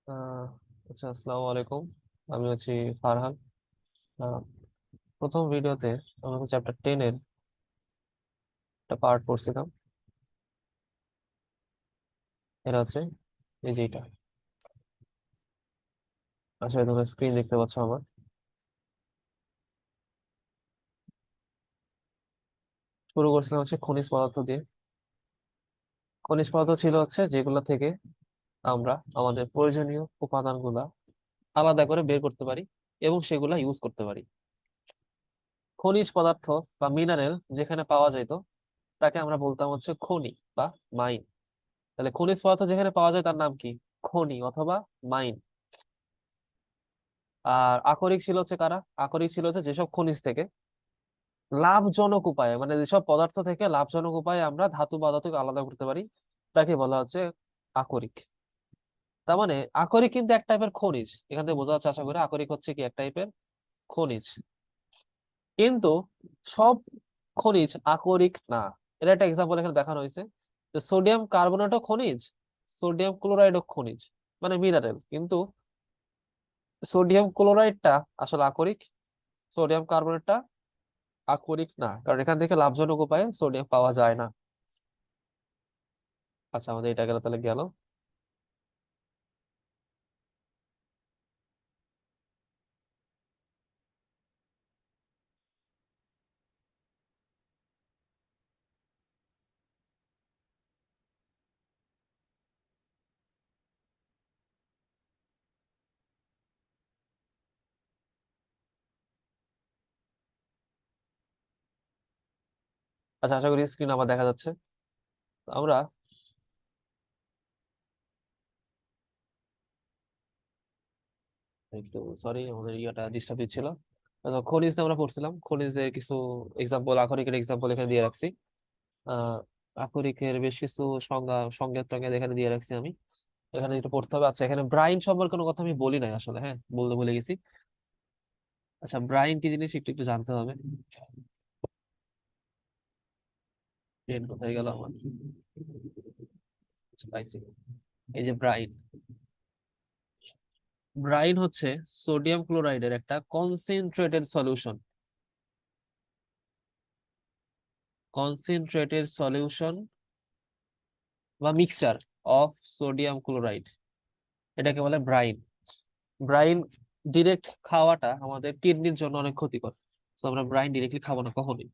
আহ আচ্ছা, আসসালামু আলাইকুম। আমি হচ্ছি ফারহান। আহ, প্রথম ভিডিওতে আমরা হচ্ছে চ্যাপ্টার 10-এর একটা পার্ট পড়ছিলাম। এটা হচ্ছে এই যে এটা। আসলে তোমরা স্ক্রিন দেখতে পাচ্ছ আমার। শুরু করছিলাম হচ্ছে খনিজ পদার্থ দিয়ে। খনিজ পদার্থ ছিল হচ্ছে যেগুলো থেকে আমরা আমাদের প্রয়োজনীয় উপাদানগুলা আলাদা করে বের করতে পারি এবং সেগুলা ইউজ করতে পারি। খনিজ পদার্থ বা মিনারেল যেখানে পাওয়া যেত তাকে আমরা বলতাম হচ্ছে খনি বা মাইন। তাহলে খনিজ পদার্থ যেখানে পাওয়া যায় তার নাম কি? খনি অথবা মাইন। আর আকরিক ছিল হচ্ছে কারা? আকরিক ছিল হচ্ছে যেসব খনিজ থেকে লাভজনক উপায়ে, মানে যেসব পদার্থ থেকে লাভজনক উপায়ে আমরা ধাতু বা ধাতুকে আলাদা করতে পারি তাকে বলা হচ্ছে আকরিক। তার মানে আকরিক কিন্তু এক টাইপের খনিজ, এখান থেকে বোঝা যাচ্ছে আশা করি আকরিক হচ্ছে কি এক টাইপের খনিজ। কিন্তু সব খনিজ আকরিক না। এর একটা এক্সাম্পল এখানে দেখানো হয়েছে যে সোডিয়াম কার্বনেটও খনিজ, সোডিয়াম ক্লোরাইডও খনিজ, মানে মিনারেল। কিন্তু সোডিয়াম ক্লোরাইডটা আসলে আকরিক, সোডিয়াম কার্বনেটটা আকরিক না, কারণ এখান থেকে লাভজনক উপায়ে সোডিয়াম পাওয়া যায় না। আচ্ছা, আমাদের এটা গেল, তাহলে গেল। আচ্ছা, আশা করি স্ক্রিন আবার দেখা যাচ্ছে। আমরা একটু সরি, আমাদের ইয়েটা ডিস্টার্ব দিচ্ছিল। খনিজ নিয়ে আমরা পড়ছিলাম, খনিজের কিছু এক্সাম্পল, আকরিকের এক্সাম্পল এখানে দিয়ে রাখছি। আহ আকরিকের বেশ কিছু সংজ্ঞা সংজ্ঞা টঙ্গা এখানে দিয়ে রাখছি আমি। এখানে একটু পড়তে হবে। আচ্ছা, এখানে ব্রাইন সম্পর্কে কোনো কথা আমি বলি নাই আসলে, হ্যাঁ বলতে ভুলে গেছি। আচ্ছা, ব্রাইন কি জিনিস একটু একটু জানতে হবে। ব্রেন কোথায় গেল আমার? আচ্ছা, পাইছি। এই যে ব্রাইন, ব্রাইন হচ্ছে সোডিয়াম ক্লোরাইডের একটা কনসেন্ট্রেটেড সলিউশন। কনসেন্ট্রেটেড সলিউশন বা মিক্সচার অফ সোডিয়াম ক্লোরাইড, এটাকে বলে ব্রাইন। ব্রাইন ডিরেক্ট খাওয়াটা আমাদের কিডনির জন্য অনেক ক্ষতিকর। তো আমরা ব্রাইন ডিরেক্টলি খাবো না কখনোই।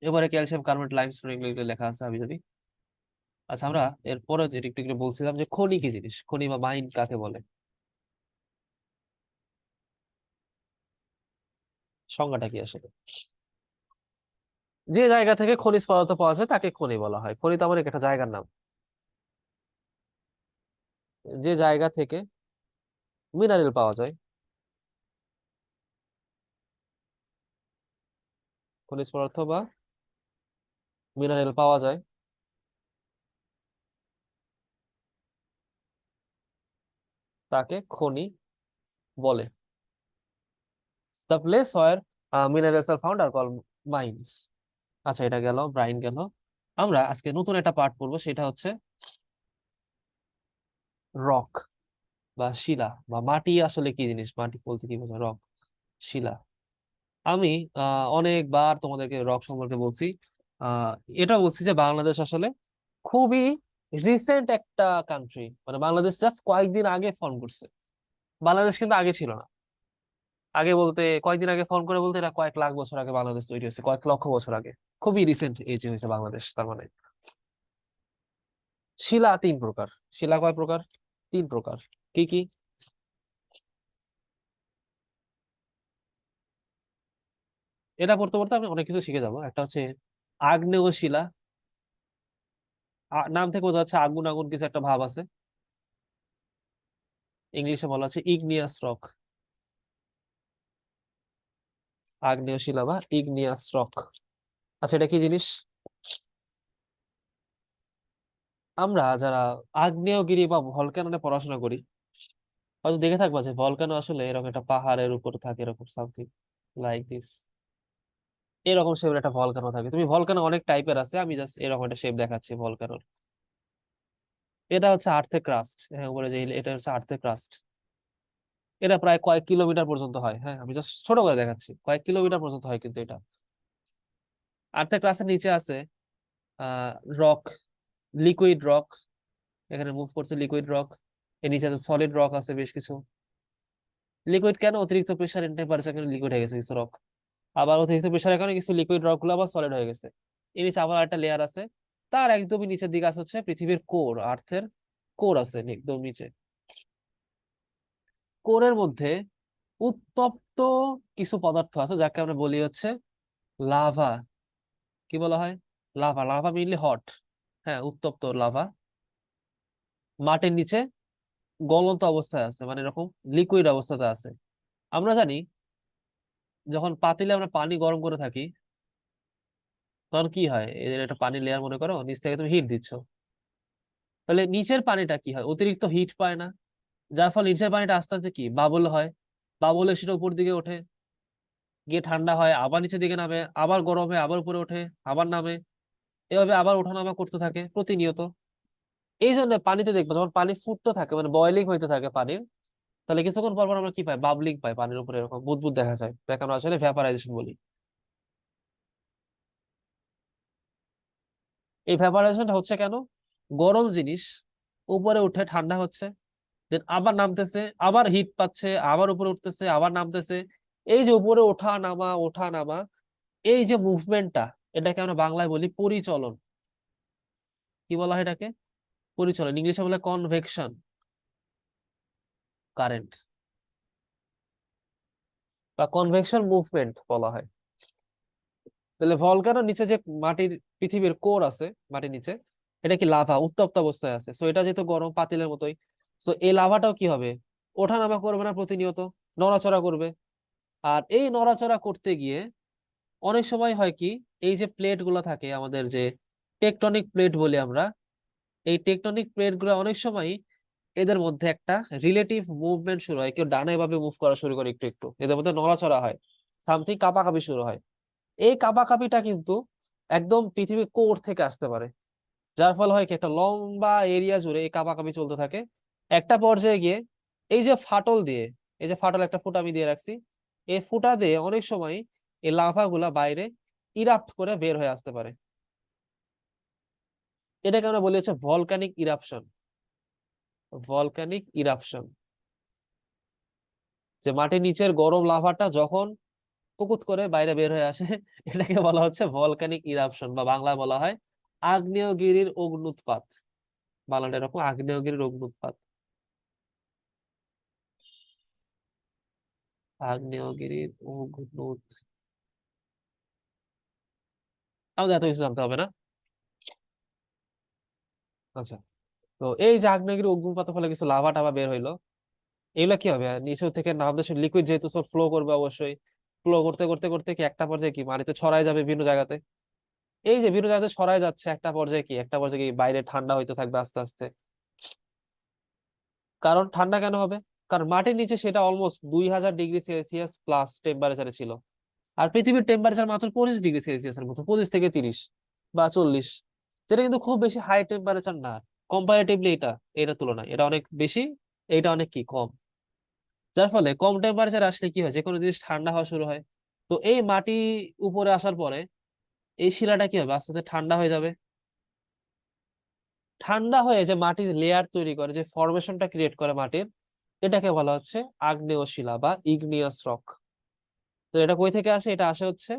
এবারে ক্যালসিয়াম কার্বনেট, লাইমস্টোন, এগুলো এগুলো লেখা আছে আমি যদি। আচ্ছা, আমরা এরপরে যে একটু একটু বলছিলাম যে খনি কি জিনিস, খনি বা মাইন কাকে বলে, সংজ্ঞাটা কি আসলে? যে জায়গা থেকে খনিজ পদার্থ পাওয়া যায় তাকে খনি বলা হয়। খনি তো আমার একটা জায়গার নাম। যে জায়গা থেকে মিনারেল পাওয়া যায়, খনিজ পদার্থ বা মিনারেল পাওয়া যায়, তাকে খনি বলে। The place where minerals are found are call mines. আচ্ছা, এটা গেল, ব্রাইন গেল। আমরা আজকে নতুন একটা পার্ট পড়বো, সেটা হচ্ছে রক বা শিলা বা মাটি। আসলে কি জিনিস, মাটি বলতে কি বোঝায়, রক, শিলা। আমি অনেকবার তোমাদেরকে রক সম্পর্কে বলছি। আহ এটা বলছি যে বাংলাদেশ আসলে খুবই রিসেন্ট একটা কান্ট্রি, মানে বাংলাদেশ জাস্ট কয়েকদিন আগে ফর্ম করছে। বাংলাদেশ কিন্তু আগে ছিল না। আগে বলতে কয়েকদিন আগে ফর্ম করে বলতে এটা কয়েক লাখ বছর আগে বাংলাদেশ তৈরি হয়েছে, কয়েক লক্ষ বছর আগে। খুবই রিসেন্ট এজে হয়েছে বাংলাদেশ তার মানে। শিলা তিন প্রকার। শিলা কয় প্রকার? তিন প্রকার। কি কি? এটা পড়তে পড়তে আমি অনেক কিছু শিখে যাবো। একটা হচ্ছে আগ্নেয় শিলা। নাম থেকে বোঝা যাচ্ছে আগুন আগুন কিছু একটা ভাব আছে। ইংলিশে বলা আছে ইগনিয়াস রক। আগ্নেয় শিলা বা ইগনিয়াস রক। আচ্ছা, এটা কি জিনিস? আমরা যারা আগ্নেয়গিরি বা ভলক্যানো নিয়ে পড়াশোনা করি হয়তো দেখে থাকবা যে ভলক্যানো আসলে এরকম একটা পাহাড়ের উপর থাকে, এরকম সামথিং লাইক দিস। এরকম শেপের একটা ভলক্যানো থাকে। তুমি ভলক্যানো অনেক টাইপের আছে, আমি জাস্ট এরকম একটা শেপ দেখাচ্ছি ভলক্যানোর। এটা হচ্ছে আর্থের ক্রাস্ট, হ্যাঁ উপরে যে এটা হচ্ছে আর্থের ক্রাস্ট। এটা প্রায় কয়েক কিলোমিটার পর্যন্ত হয়, হ্যাঁ আমি জাস্ট ছোট করে দেখাচ্ছি, কয়েক কিলোমিটার পর্যন্ত হয় কিন্তু এটা। আর্থের ক্রাস্টের নিচে আছে রক, লিকুইড রক, এখানে মুভ করছে লিকুইড রক। এর নিচে আছে সলিড রক আছে বেশ কিছু। লিকুইড কেন? অতিরিক্ত প্রেসার এন্ড টেম্পারেচার কারণে লিকুইড হয়ে গেছে কিছু রক। আবার অতিরিক্ত প্রেসারের কারণে কিছু লিকুইড রক গুলো আবার সলিড হয়ে গেছে। এর নিচে আবার একটা লেয়ার আছে। তার একদমই নিচের দিকে আছে হচ্ছে পৃথিবীর কোর, আর্থের কোর আছে একদম নিচে। কোরের মধ্যে উত্তপ্ত কিছু পদার্থ আছে যাকে আমরা বলি হচ্ছে লাভা। কি বলা হয়? লাভা। লাভা মিনলি হট, হ্যাঁ উত্তপ্ত লাভা। মাটির নিচে গলন্ত অবস্থায় আছে, মানে এরকম লিকুইড অবস্থাতে আছে। আমরা জানি যখন পাতিলে আমরা পানি গরম করে থাকি তখন কি হয়, এদের একটা পানির লেয়ার মনে করো, নিচ থেকে তুমি হিট দিচ্ছ, তাহলে নিচের পানিটা কি হয়, অতিরিক্ত হিট পায় না, যার ফলে নিচের পানিটা আস্তে আস্তে কি বাবল হয়, বাবলে সেটা উপর দিকে ওঠে, গিয়ে ঠান্ডা হয়, আবার নিচের দিকে নামে, আবার গরম হয়, আবার উপরে ওঠে, আবার নামে, এভাবে আবার ওঠানামা করতে থাকে প্রতিনিয়ত। এই জন্য পানিতে দেখবো যখন পানি ফুটতে থাকে, মানে বয়লিং হইতে থাকে পানির, তাহলে কিছুক্ষণ পর পর আমরা কি পাই, বাবলিং পাই, পানির উপরে এরকম বুদবুদ দেখা যায়, যাকে আমরা আসলে ভ্যাপারাইজেশন বলি। এই ভ্যাপারাইজেশনটা হচ্ছে কেন? গরম জিনিস উপরে উঠে ঠান্ডা হচ্ছে, দেন আবার নামতেছে, আবার হিট পাচ্ছে, আবার উপরে উঠতেছে, আবার নামতেছে। এই যে উপরে ওঠা নামা ওঠা নামা, এই যে মুভমেন্টটা, এটাকে আমরা বাংলায় বলি পরিচলন। কি বলা হয় এটাকে? পরিচলন। ইংলিশে বলে কনভেকশন কারেন্ট বা কনভেকশন মুভমেন্ট বলা হয়। তাহলে ভলকানোর নিচে যে মাটির পৃথিবীর কোর আছে মাটির নিচে, এটা কি লাভা উত্তপ্ত অবস্থায় আছে, সো এটা যেহেতু গরম পাতিলের মতোই, সো এই লাভাটাও কি হবে, ওঠানামা করবে না প্রতিনিয়ত, নড়াচড়া করবে। আর এই নড়াচড়া করতে গিয়ে অনেক সময় হয় কি, এই যে প্লেট গুলো থাকে আমাদের, যে টেকটনিক প্লেট বলি আমরা, এই টেকটনিক প্লেট গুলো অনেক সময় এদের মধ্যে একটা রিলেটিভ মুভমেন্ট শুরু হয়, কেউ ডানে ভাবে মুভ করা শুরু করে, একটু একটু এদের মধ্যে নড়াচড়া হয়, সামথিং কাঁপাকাঁপি শুরু হয়। এই কাঁপাকাঁপিটা কিন্তু একদম পৃথিবীর কোর থেকে আসতে পারে, যার ফলে হয় কি একটা লম্বা এরিয়া জুড়ে এই কাঁপাকাঁপি চলতে থাকে। একটা পর্যায়ে গিয়ে এই যে ফাটল দিয়ে, এই যে ফাটল একটা ফুটা আমি দিয়ে রাখছি, এই ফুটা দিয়ে অনেক সময় এই লাভা গুলা বাইরে ইরাপ্ট করে বের হয়ে আসতে পারে। এটাকে আমরা বলি হচ্ছে ভলকানিক ইরাপশন। ভলকানিক ইরাপশন, যে মাটির নিচের গরম লাভাটা যখন পুকুত করে বাইরে বের হয়ে আসে এটাকে বলা হচ্ছে ভলকানিক ইরাপশন, বা বাংলা বলা হয় আগ্নেয়গিরির অগ্নুৎপাত। বাংলাটা এরকম, আগ্নেয়গিরির অগ্নুৎপাত। আগ্নেয়গিরির অগ্নুৎ, আমাদের এত কিছু জানতে হবে না। আচ্ছা, তো এই যে আগ্নেয়গিরির অগ্নুৎপাতের ফলে কিছু লাভা টাভা বের হইলো, এগুলা কি হবে, নিচে থেকে নামতে লিকুইড যেহেতু সব ফ্লো করবে অবশ্যই, ফ্লো করতে করতে করতে কি একটা পর্যায়ে কি মাটিতে ছড়ায় যাবে বিভিন্ন জায়গাতে। এই যে বিভিন্ন জায়গাতে ছড়ায় যাচ্ছে, একটা পর্যায়ে কি, একটা পর্যায়ে কি বাইরে ঠান্ডা হইতে থাকবে আস্তে আস্তে। কারণ ঠান্ডা কেন হবে? কারণ মাটির নিচে সেটা অলমোস্ট 2000 ডিগ্রি সেলসিয়াস প্লাস টেম্পারেচারে ছিল, আর পৃথিবীর টেম্পারেচার মাত্র 25 ডিগ্রি সেলসিয়াসের মতো, 25 থেকে 30 বা 40, যেটা কিন্তু খুব বেশি হাই টেম্পারেচার না। কম্পারেটিভলি এটা, এটার তুলনায় এটা অনেক বেশি, এটা অনেক কি কম। যার ফলে কম টেম্পারেচার আসলে কি হয়, যে কোনো জিনিস ঠান্ডা হওয়া শুরু হয়। তো এই মাটি উপরে আসার পরে এই শিলাটা কি হবে, আস্তে আস্তে ঠান্ডা হয়ে যাবে। ঠান্ডা হয়ে যে মাটির লেয়ার তৈরি করে, যে ফরমেশনটা ক্রিয়েট করে মাটির, এটাকে বলা হচ্ছে আগ্নেয় শিলা বা ইগনিয়াস রক। তো এটা কই থেকে আসে? এটা আসে হচ্ছে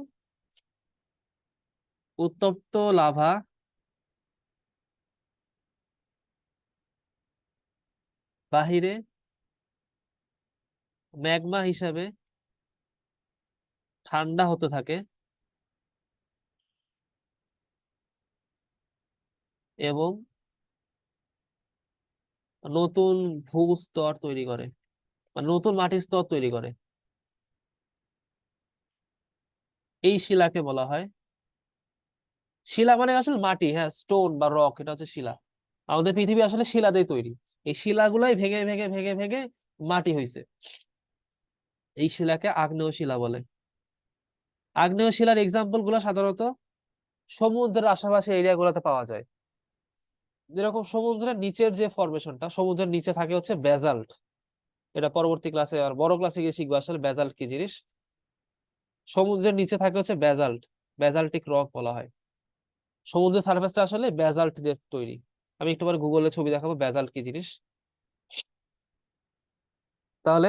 উত্তপ্ত লাভা বাহিরে ম্যাগমা হিসাবে ঠান্ডা হতে থাকে এবং নতুন ভূস্তর তৈরি করে, মানে নতুন মাটির স্তর তৈরি করে। এই শিলাকে বলা হয়, শিলা মানে আসলে মাটি, হ্যাঁ স্টোন বা রক, এটা হচ্ছে শিলা। আমাদের পৃথিবী আসলে শিলা দিয়ে তৈরি, এই শিলাগুলাই ভেঙে ভেঙে ভেঙে ভেঙে মাটি হইছে। এই শিলাকে আগ্নেয় শিলা বলে। আগ্নেয় শিলার এক্সাম্পল গুলো সাধারণত সমুদ্রের আশেপাশে এরিয়া গুলোতে পাওয়া যায়। যেরকম সমুদ্রের নিচের যে ফরমেশনটা, সমুদ্রের নিচে থাকে হচ্ছে বেজাল্ট। এটা পরবর্তী ক্লাসে আর বড় ক্লাসে গিয়ে শিখবো আসলে বেজাল্ট কি জিনিস। সমুদ্রের নিচে থাকে হচ্ছে বেজাল্ট, বেজাল্টিক রক বলা হয়। সমুদ্রের সার্ফেসটা আসলে বেজাল্ট দিয়ে তৈরি। আমি একটুবার গুগলে ছবি দেখাবো বেজাল্ট কি জিনিস। তাহলে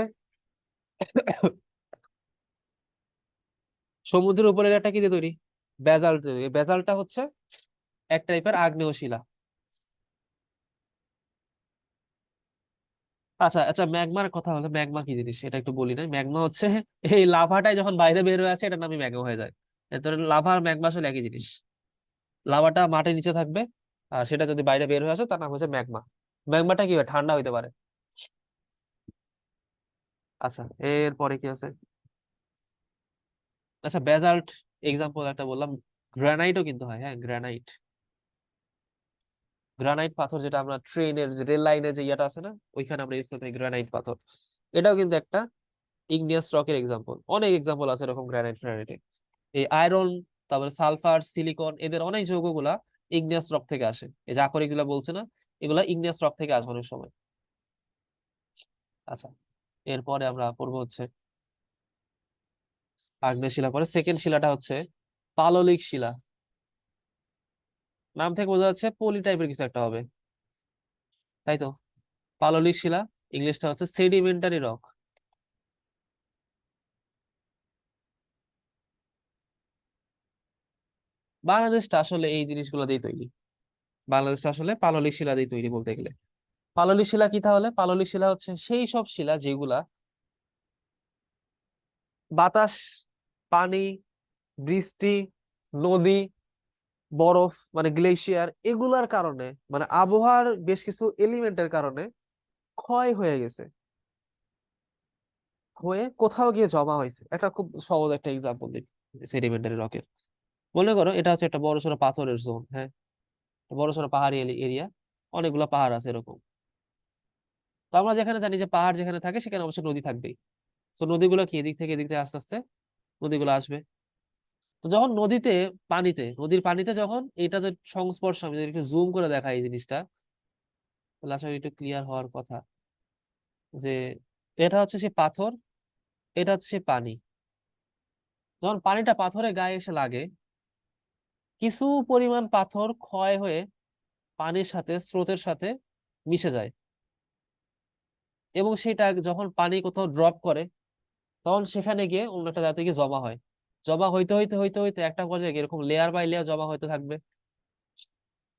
সমুদ্রের উপরে লেয়ারটা কি দিয়ে তৈরি? বেজাল্ট দিয়ে তৈরি। বেজাল্টটা হচ্ছে এক টাইপের আগ্নেয় শিলা। আচ্ছা আচ্ছা, ম্যাগমার কথা হলো, ম্যাগমা কি জিনিস এটা একটু বলি না। ম্যাগমা হচ্ছে এই লাভাটাই যখন বাইরে বের হয়ে আসে এটার নামই ম্যাগমা হয়ে যায়। এর লাভা আর ম্যাগমা আসলে একই জিনিস। লাভাটা মাটির নিচে থাকবে, আর সেটা যদি বাইরে বের হয়ে আসে তার নাম হচ্ছে ম্যাগমা। ম্যাগমাটা কি হয়? ঠান্ডা হইতে পারে। আচ্ছা, এরপরে কি আছে? আচ্ছা, বেজাল্ট এক্সাম্পল একটা বললাম, গ্রানাইটও কিন্তু হয়। হ্যাঁ, গ্রানাইট, গ্রানাইট পাথর যেটা আমরা ট্রেনের যে রেল লাইনে যে ইয়েটা আছে না, ওইখানে আমরা ইউজ করতে গ্রানাইট পাথর। এটাও কিন্তু একটা ইগনিয়াস রকের এক্সাম্পল। অনেক এক্সাম্পল আছে এরকম গ্রানাইট ফ্রানাইটে। এই আয়রন, তারপরে সালফার, সিলিকন, এদের অনেক যৌগগুলা ইগনিয়াস রক থেকে আসে। এই যে আকরিক গুলা বলছে না, এগুলা ইগনিয়াস রক থেকে আসে অনেক সময়। আচ্ছা, এরপরে আমরা পড়বো হচ্ছে আগ্নেয় শিলা। পরে সেকেন্ড শিলাটা হচ্ছে পাললিক শিলা। নাম থেকে বোঝা যাচ্ছে পলি টাইপের কিছু একটা হবে, তাই তো? পাললিক শিলা, ইংলিশটা হচ্ছে সেডিমেন্টারি রক। বাংলাদেশটা আসলে এই জিনিসগুলো দিয়ে তৈরি। বাংলাদেশটা আসলে পাললিক শিলা দিয়ে তৈরি বলতে গেলে। পাললিক শিলা কি তাহলে? পাললিক শিলা হচ্ছে সেই সব শিলা যেগুলা বাতাস, পানি, বৃষ্টি, নদী, বরফ মানে গ্লেশিয়ার, এগুলার কারণে মানে আবহাওয়ার বেশ কিছু এলিমেন্টের কারণে ক্ষয় হয়ে গেছে, হয়ে কোথাও গিয়ে জমা হয়েছে। একটা খুব সহজ একটা এক্সাম্পল দিই সেডিমেন্টারি রকের। মনে করো এটা হচ্ছে একটা বড়সড় পাথরের জোন। হ্যাঁ, বড়সড় পাহাড়ি এরিয়া, অনেকগুলো পাহাড় আছে এরকম। তো আমরা যেখানে জানি যে পাহাড় যেখানে থাকে সেখানে অবশ্যই নদী থাকবেই। তো নদীগুলো কি এদিক থেকে এদিক থেকে আস্তে আস্তে নদীগুলো আসবে। তো যখন নদীতে, পানিতে, নদীর পানিতে যখন এটা যে সংস্পর্শ, আমি যদি একটু জুম করে দেখাই এই জিনিসটা, তাহলে আসলে একটু ক্লিয়ার হওয়ার কথা যে এটা হচ্ছে সে পাথর, এটা হচ্ছে সে পানি। যখন পানিটা পাথরের গায়ে এসে লাগে, কিছু পরিমাণ পাথর ক্ষয় হয়ে পানির সাথে, স্রোতের সাথে মিশে যায়। এবং সেটা যখন পানি কোথাও ড্রপ করে, তখন সেখানে গিয়ে অন্য একটা জায়গা থেকে জমা হয়। জমা হইতে হইতে হইতে হইতে একটা পর্যায়ে এরকম লেয়ার বাই লেয়ার জমা হইতে থাকবে।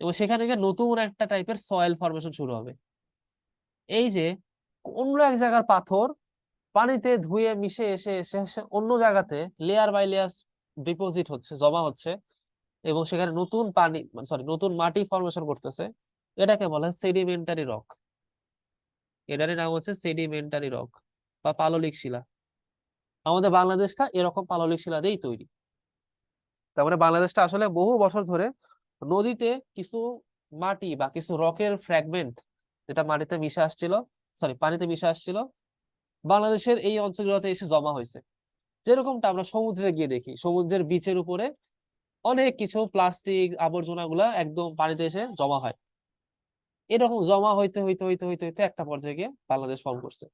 এবং সেখানে গিয়ে নতুন একটা টাইপের সয়েল ফরমেশন শুরু হবে। এই যে অন্য এক জায়গার পাথর পানিতে ধুয়ে মিশে এসে এসে এসে অন্য জায়গাতে লেয়ার বাই লেয়ার ডিপোজিট হচ্ছে, জমা হচ্ছে, এবং সেখানে নতুন পানি, সরি নতুন মাটি ফরমেশন করতেছে। এটাকে বলা হয় সেডিমেন্টারি রক। এটারই নাম হচ্ছে সেডিমেন্টারি রক বা পাললিক শিলা। আমাদের বাংলাদেশটা এরকম পাললিক শিলা দিয়েই তৈরি। তার মানে বাংলাদেশটা আসলে বহু বছর ধরে নদীতে কিছু মাটি বা কিছু রকের ফ্র্যাগমেন্ট, যেটা মাটিতে মিশে আসছিল, সরি পানিতে মিশে আসছিল, বাংলাদেশের এই অঞ্চলগুলোতে এসে জমা হয়েছে। যেরকমটা আমরা সমুদ্রে গিয়ে দেখি, সমুদ্রের বিচের উপরে অনেক কিছু প্লাস্টিক আবর্জনা গুলা একদম পানিতে এসে জমা হয়। এরকম জমা হইতে হইতে হইতে হইতে হইতে একটা পর্যায়ে গিয়ে বাংলাদেশ ফর্ম করছে।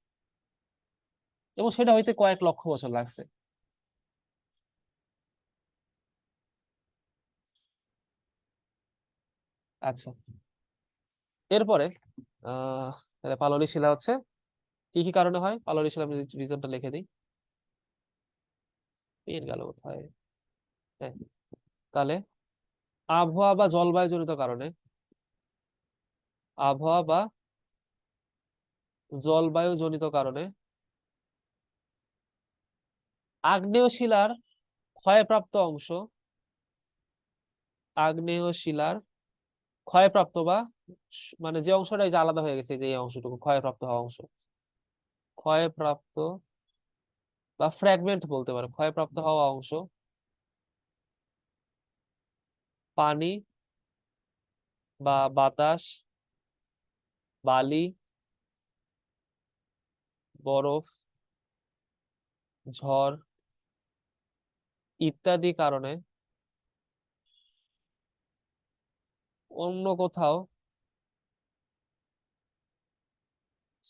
এবং সেটা হইতে কয়েক লক্ষ বছর লাগছে। আচ্ছা, এরপরে তাহলে পাললিক শিলা হচ্ছে কি কি কারণে হয়? পাললিক শিলা, আমি রিজনটা লিখে দিই। পেন গেল কোথায়? হ্যাঁ, তাহলে আবহাওয়া বা জলবায়ু জনিত কারণে, আবহাওয়া বা জলবায়ু জনিত কারণে আগ্নেয় শিলার ক্ষয়প্রাপ্ত অংশ, আগ্নেয় শিলার ক্ষয়প্রাপ্ত বা মানে যে অংশটা এই যে আলাদা হয়ে গেছে, যে এই অংশটুকু ক্ষয়প্রাপ্ত হওয়া অংশ, ক্ষয়প্রাপ্ত বা ফ্র্যাগমেন্ট বলতে পারো, ক্ষয়প্রাপ্ত হওয়া অংশ পানি বা বাতাস, বালি, বরফ, ঝড় ইত্যাদি কারণে অন্য কোথাও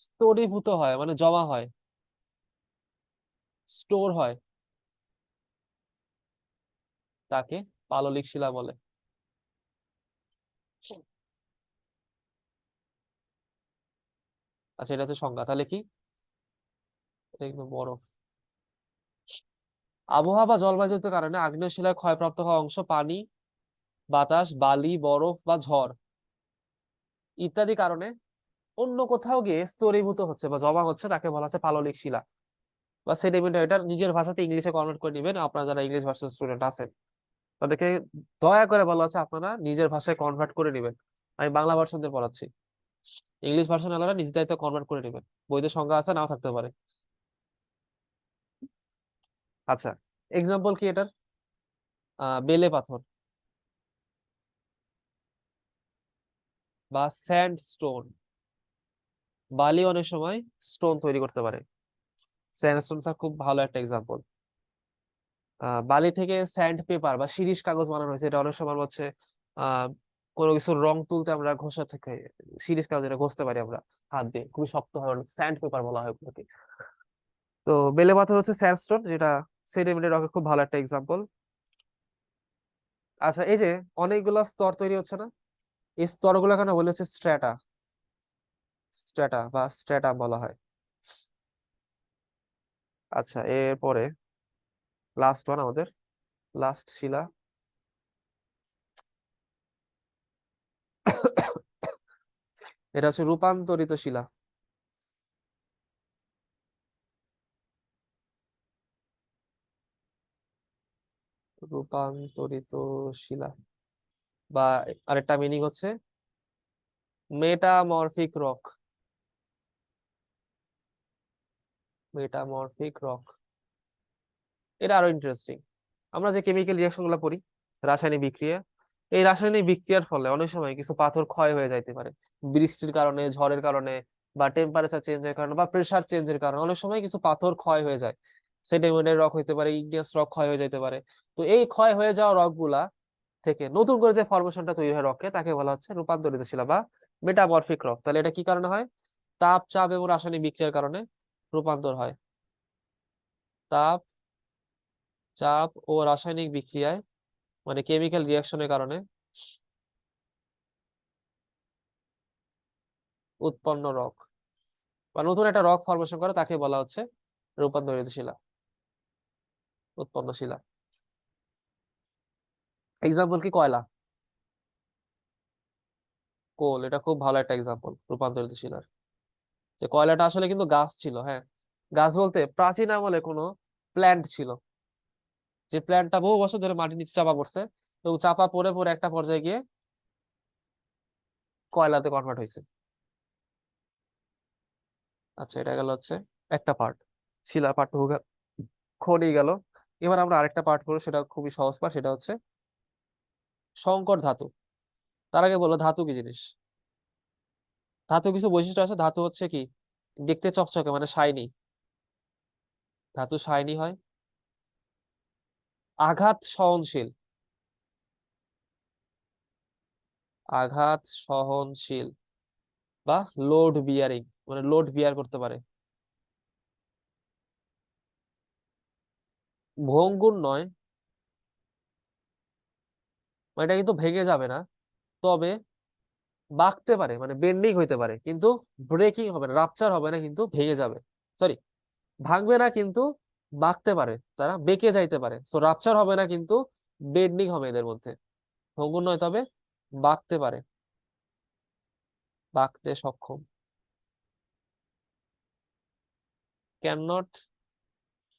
স্তরীভূত হয় মানে জমা হয়, স্টোর হয়, তাকে পাললিক শিলা বলে। আচ্ছা, এটা হচ্ছে সংজ্ঞা, তাহলে কি? এটা কিন্তু বরফ। আবহাওয়া বা জলবায়ুজনিত কারণে আগ্নেয় শিলায় ক্ষয়প্রাপ্ত হওয়া অংশ পানি, বাতাস, বালি, বরফ বা ঝড় ইত্যাদি কারণে অন্য কোথাও গিয়ে স্তরীভূত হচ্ছে বা জমা হচ্ছে, তাকে বলা হচ্ছে পাললিক শিলা বা সেডিমেন্ট। এটা নিজের ভাষাতে ইংলিশে কনভার্ট করে নেবেন। আপনারা যারা ইংলিশ ভার্সন স্টুডেন্ট আছেন তাদেরকে দয়া করে বলা হচ্ছে আপনারা নিজের ভাষায় কনভার্ট করে নেবেন। আমি বাংলা ভার্সন দিয়ে পড়াচ্ছি, ইংলিশ ভার্সন আলাদা, নিজ দায়িত্বে কনভার্ট করে নেবেন। বইতে সংজ্ঞা আছে, নাও থাকতে পারে। আচ্ছা, এক্সাম্পল কি এটার? বেলে পাথর বা স্যান্ডস্টোন। বালি অনেক সময় স্টোন তৈরি করতে পারে। স্যান্ডস্টোনটা খুব ভালো একটা এক্সাম্পল। বালি থেকে স্যান্ড পেপার বা শিরিষ কাগজ বানানো হয়েছে। এটা অনেক সময় হচ্ছে আহ কোনো কিছুর রং তুলতে আমরা ঘষা থেকে শিরিষ কাগজ, এটা ঘষতে পারি আমরা হাত দিয়ে, খুবই শক্ত হয়, স্যান্ড পেপার বলা হয় ওগুলোকে। তো বেলে পাথর হচ্ছে স্যান্ডস্টোন, যেটা সেডিমেন্টের রকের খুব ভালো একটা এক্সাম্পল। আচ্ছা, এই যে অনেকগুলা স্তর তৈরি হচ্ছে না, এই স্তরগুলো কেন বলে হচ্ছে স্ট্র্যাটা, স্ট্র্যাটা বা স্ট্র্যাটাম বলা হয়। আচ্ছা, এরপরে লাস্ট ওয়ান আমাদের, লাস্ট শিলা। এটা হচ্ছে রূপান্তরিত শিলা। রূপান্তরিত শিলা বা আরেকটা মিনিং হচ্ছে মেটামরফিক রক। মেটামরফিক রক, এটা আরো ইন্টারেস্টিং। আমরা যে কেমিক্যাল রিয়াকশন গুলো পড়ি, রাসায়নিক বিক্রিয়া, এই রাসায়নিক বিক্রিয়ার ফলে অনেক সময় কিছু পাথর ক্ষয় হয়ে যাইতে পারে, বৃষ্টির কারণে, ঝড়ের কারণে, বা টেম্পারেচার চেঞ্জের কারণে, বা প্রেসার চেঞ্জের কারণে অনেক সময় কিছু পাথর ক্ষয় হয়ে যায়। সেডিমেন্টের রক হইতে পারে, ইগনিয়াস রক ক্ষয় হয়ে যেতে পারে। তো এই ক্ষয় হয়ে যাওয়া রক গুলা থেকে নতুন করে যে ফরমেশনটা তৈরি হয় রকে, তাকে বলা হচ্ছে রূপান্তরিত শিলা বা মেটামরফিক রক। তাহলে এটা কি কারণে হয়? তাপ, চাপ এবং রাসায়নিক বিক্রিয়ার কারণে রূপান্তর হয়। তাপ, চাপ ও রাসায়নিক বিক্রিয়ায় মানে কেমিক্যাল রিয়াকশনের কারণে উৎপন্ন রক বা নতুন একটা রক ফরমেশন করে, তাকে বলা হচ্ছে রূপান্তরিত শিলা, উৎপন্ন শিলা। এক্সাম্পল কি? কয়লা, কোল, এটা খুব ভালো একটা এক্সাম্পল রূপান্তরিত শিলার। যে কয়লাটা আসলে কিন্তু গাছ ছিল, হ্যাঁ, গাছ বলতে প্রাচীন আমলে কোনো প্ল্যান্ট ছিল, যে প্ল্যান্টটা বহু বছর ধরে মাটির নিচে চাপা পড়ছে, এবং চাপা পড়ে পড়ে একটা পর্যায়ে গিয়ে কয়লাতে কনভার্ট হয়েছে। আচ্ছা, এটা গেল হচ্ছে একটা পার্ট, শিলা পার্ট খনি গেল। এবার আমরা আরেকটা পার্ট করবো, সেটা খুবই সহজ পার্ট, সেটা হচ্ছে সংকর ধাতু। তার আগে বলো ধাতু কি জিনিস। ধাতু কিছু বৈশিষ্ট্য আছে। ধাতু হচ্ছে কি, দেখতে চকচকে মানে শাইনি। ধাতু শাইনি হয়, আঘাত সহনশীল, আঘাত সহনশীল বা লোড বিয়ারিং, মানে লোড বিয়ার করতে পারে। ভঙ্গুর নয়, মানে এটা কিন্তু ভেঙে যাবে না, তবে বাঁকতে পারে, মানে বেন্ডিং হইতে পারে, কিন্তু ব্রেকিং হবে না, রাপচার হবে না, কিন্তু ভেঙে যাবে। সরি, ভাঙবে না কিন্তু বাঁকতে পারে, তারা বেঁকে যাইতে পারে। সো রাপচার হবে না, কিন্তু বেন্ডিং হবে এদের মধ্যে। ভঙ্গুর নয়, তবে বাঁকতে পারে, বাঁকতে সক্ষম। Can not,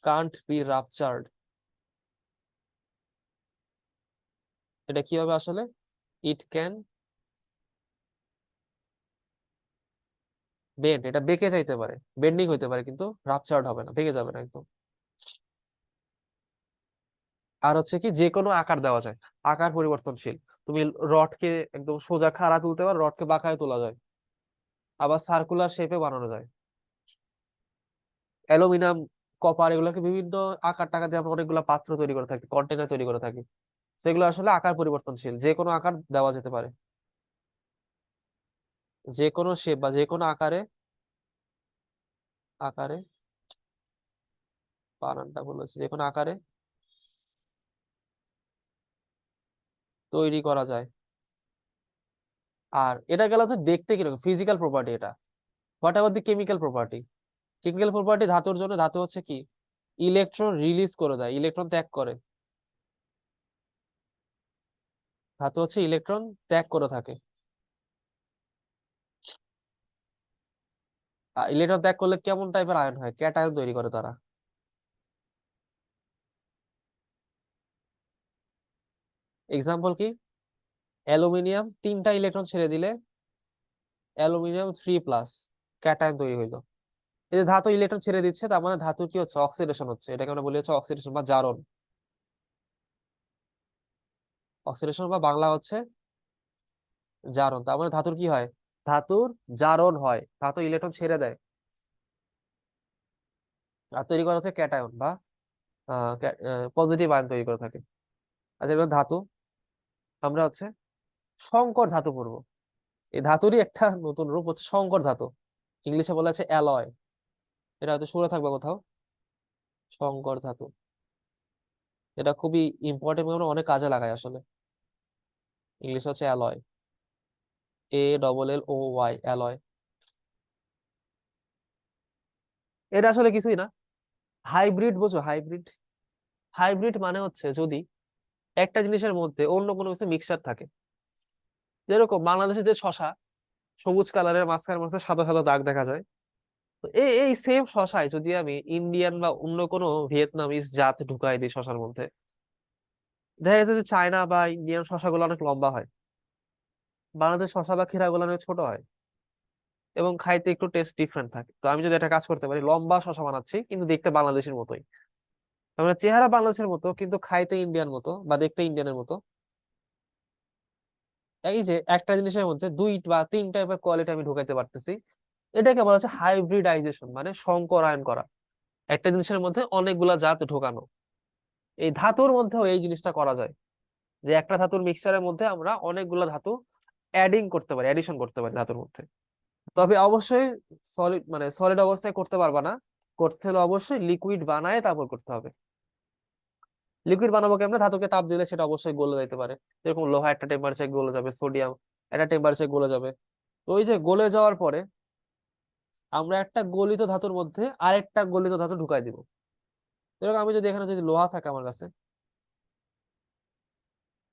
can't be ruptured, এটা কি হবে আসলে? ইট ক্যান বেন্ড, এটা বেঁকে যাইতে পারে, বেন্ডিং হইতে পারে, কিন্তু রাপচার্ড হবে না, ভেঙে যাবে না একদম। আর হচ্ছে কি, যে কোনো আকার দেওয়া যায়, আকার পরিবর্তনশীল। তুমি রডকে একদম সোজা খাড়া তুলতে পারো, রডকে বাঁকায় তোলা যায়, আবার সার্কুলার শেপে বানানো যায়। অ্যালুমিনিয়াম, কপার, এগুলোকে বিভিন্ন আকার টাকা দিয়ে আমরা অনেকগুলো পাত্র তৈরি করে থাকি, কন্টেনার তৈরি করে থাকি। সেগুলো আসলে আকার পরিবর্তনশীল, যে কোনো আকার দেওয়া যেতে পারে, যে কোনো শেপ বা যে কোনো আকারে আকারে, বানানটা বলেছে যে কোনো আকারে তৈরি করা যায়। আর এটা গেল হচ্ছে দেখতে কিরকম ফিজিক্যাল প্রপার্টি এটা। What ever the chemical property? Chemical property ধাতুর জন্য, ধাতু হচ্ছে কি ইলেকট্রন রিলিজ করে দেয়, ইলেকট্রন ত্যাগ করে। ধাতু হচ্ছে ইলেকট্রন ত্যাগ করে থাকে। ইলেকট্রন ত্যাগ করলে কেমন টাইপের আয়ন হয়? ক্যাটায়ন তৈরি করে তারা। এক্সাম্পল কি? অ্যালুমিনিয়াম 3টা ইলেকট্রন ছেড়ে দিলে অ্যালুমিনিয়াম 3+, ক্যাটায়ন তৈরি হইলো। এই যে ধাতু ইলেকট্রন ছেড়ে দিচ্ছে, তার মানে ধাতুর কি হচ্ছে? অক্সিডেশন হচ্ছে। এটাকে আমরা বলি হচ্ছে অক্সিডেশন বা জারণ। অক্সিডেশন বা বাংলা হচ্ছে জারণ। তার মানে ধাতুর কি হয়? ধাতুর জারণ হয়, ধাতু ইলেকট্রন ছেড়ে দেয় আর তৈরি করা হচ্ছে ক্যাটায়ন বা পজিটিভ আয়ন তৈরি করে থাকে। আচ্ছা, এবার ধাতু, আমরা হচ্ছে সংকর ধাতু পড়বো। এই ধাতুরই একটা নতুন রূপ হচ্ছে সংকর ধাতু। ইংলিশে বলা আছে অ্যালয়। এটা হয়তো শুনে থাকবে কোথাও, সংকর ধাতু। এটা খুবই ইম্পর্টেন্ট, আমরা অনেক কাজে লাগাই আসলে। ইংলিশ হচ্ছে অ্যালয়, ALLOY, অ্যালয়। এটা আসলে কিছুই না, হাইব্রিড। বোঝো হাইব্রিড? হাইব্রিড মানে হচ্ছে যদি একটা জিনিসের মধ্যে অন্য কোনো কিছু মিক্সচার থাকে। যেরকম বাংলাদেশের যে শশা, সবুজ কালারের মাঝখানে মাঝখানে সাদা সাদা দাগ দেখা যায়। তো এই এই সেম শশায় যদি আমি ইন্ডিয়ান বা অন্য কোনো ভিয়েতনামিজ জাত ঢুকাই দিই শশার মধ্যে, দেখা যাচ্ছে যে চায়না বা ইন্ডিয়ান শশাগুলো অনেক লম্বা হয়, বাংলাদেশ শশা বা ক্ষীরাগুলো অনেক ছোট হয় এবং খাইতে একটু টেস্ট ডিফারেন্ট থাকে। তো আমি যদি একটা কাজ করতে পারি, লম্বা শশা বানাচ্ছি কিন্তু দেখতে বাংলাদেশের মতোই, তার মানে চেহারা বাংলাদেশের মতো কিন্তু খাইতে ইন্ডিয়ান মতো বা দেখতে ইন্ডিয়ানের মতো। এই যে একটা জিনিসের মধ্যে 2 বা 3 টাইপের কোয়ালিটি আমি ঢুকাইতে পারতেছি, এটাকে বলা হচ্ছে হাইব্রিডাইজেশন, মানে সংকরায়ন করা। একটা জিনিসের মধ্যে অনেকগুলা জাত ঢোকানো। এই ধাতুর মধ্যেও এই জিনিসটা করা যায়, যে একটা ধাতুর মিক্সচারের মধ্যে আমরা অনেকগুলা ধাতু অ্যাডিং করতে পারি, অ্যাডিশন করতে পারি ধাতুর মধ্যে। তবে অবশ্যই সলিড, মানে সলিড অবস্থায় করতে পারবা না। করতে হলে অবশ্যই লিকুইড বানায় তারপর করতে হবে। লিকুইড বানাবো কেমনে? ধাতুকে তাপ দিলে সেটা অবশ্যই গলে যেতে পারে। যেরকম লোহা একটা টেম্পারেচার গলে যাবে, সোডিয়াম একটা টেম্পারেচার গলে যাবে। তো ওই যে গলে যাওয়ার পরে আমরা একটা গলিত ধাতুর মধ্যে আরেকটা গলিত ধাতু ঢুকাই দিব। যেরকম আমি যদি এখানে যদি লোহা থাকে আমার কাছে,